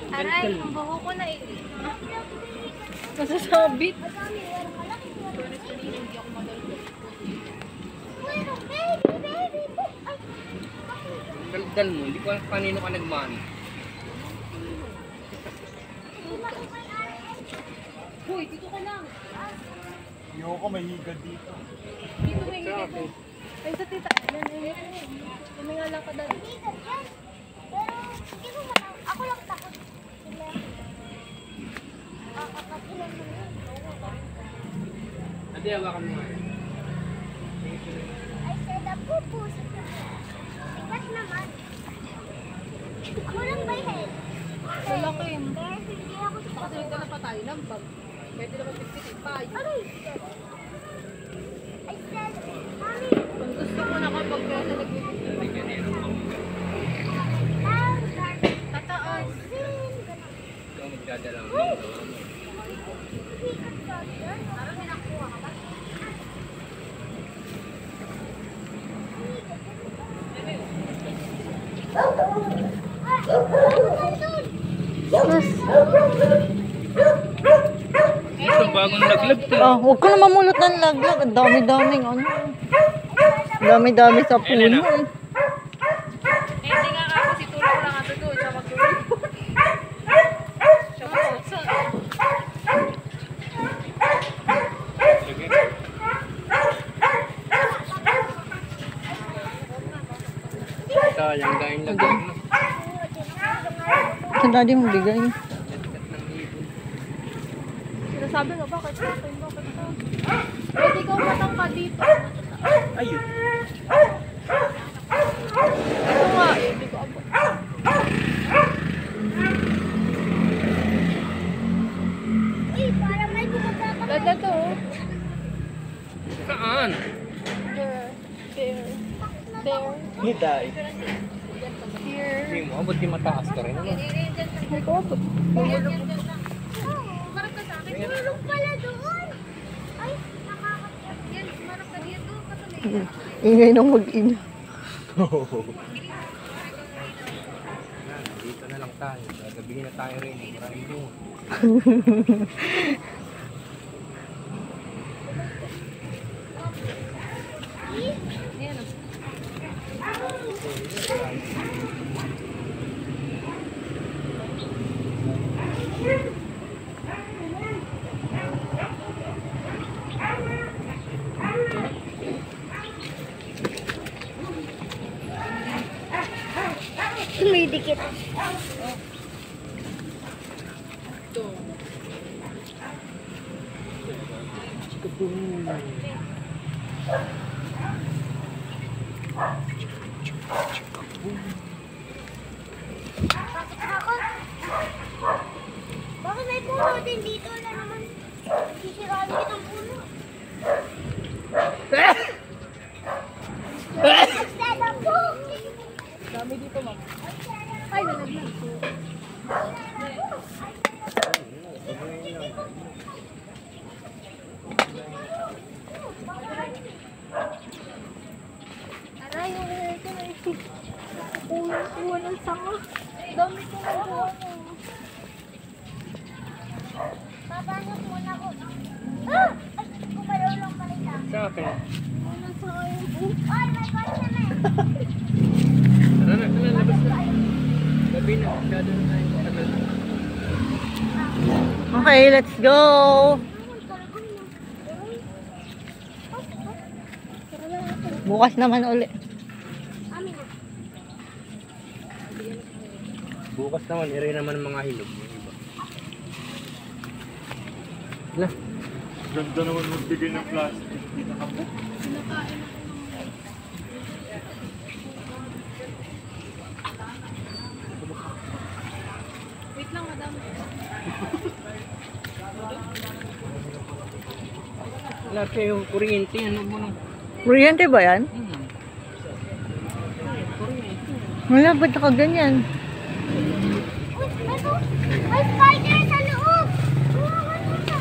Aray, ang buho ko na eh. Masasabit. Daldal mo, hindi ko alam kanino ka nagmani. Hoy, dito ka lang. Ayoko may higad dito. Dito may higit. Ay, sa tita. Lumingalang ka dali. Pero hindi ko matang. Ako lang takot. Sila. Kakakapilan mo yun. Ate, hawakan mo nga. I said a pupus. Ba't naman? Kulang ba yun? Wala ko yun. Pero hindi ako sa Kasi nagdala pa tayo ng bag. Pwede naman pagpitin pa. Aray! I said, Mami, Kung gusto mo na kapag kaya nagpitin. Tataas. Ikaw magdadala mo. parang may nakuha ka ba? Ito, bagong laglag to. Oh, huwag ko na mamulot ng laglag. Ang dami-daming ano. Dami-dami sa puno. Elena. Eh. Eh, hindi nga kasi tulong lang ako doon. Siya magtulong. Siya magtulong. Sayang dahil laglag na. Sa daddy mo bigay. Sinasabi nga, bakit sa akin? Bakit sa akin? Pwede ikaw matangka dito. Ayun. Ito nga, eh. Hindi ko abot. Uy, parang may gumagapang. Lada to. Saan? There. There. There. Hiday. Here. Hindi mo, ba't di mataas ka rin? Ano? Hindi ko abot. Marap ka sa akin. Tulong pala doon. Ay, nakakapit. Yan, marap ka dito. Ingay nang mag-ina. Dito na lang tayo. Gagabihin na tayo rin. Maraming bunga. Yan. Tumidikit. Bakit ako? Bakit may puno din dito? Wala naman. Sisiraan din ang puno. Instead of book. Dami dito, ma'am. Ay, nalaglag. Aray, yung ito na ito. Kuha ng sanga. Dami ko na kuha mo. Papasok muna ko. Ah! Ay, kumalaw lang pala siya. Sa akin. Ano sa kayo? Ay, may kotse na eh. Tara na, labas na. Gabi na, masyado na tayo. Matagal na. Okay, let's go. Bukas naman uli. Amin na. Bukas naman, ire naman mga hinog. Yung iba. Na, Ganda naman magbigay ng plastic. Wait lang, madam. wala kayo kuryente. Ano mo nung? Kuryente ba yan? Wala, ba't nakaganyan? Uy, ito. May spider sa loob. Kuha mo siya.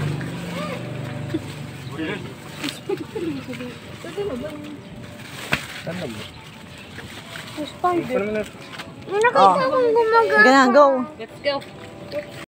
Pwede mo ba? Saan na mo? Yung spider. Parang na, Nakita kong gumagana. Sige na, go. Let's go.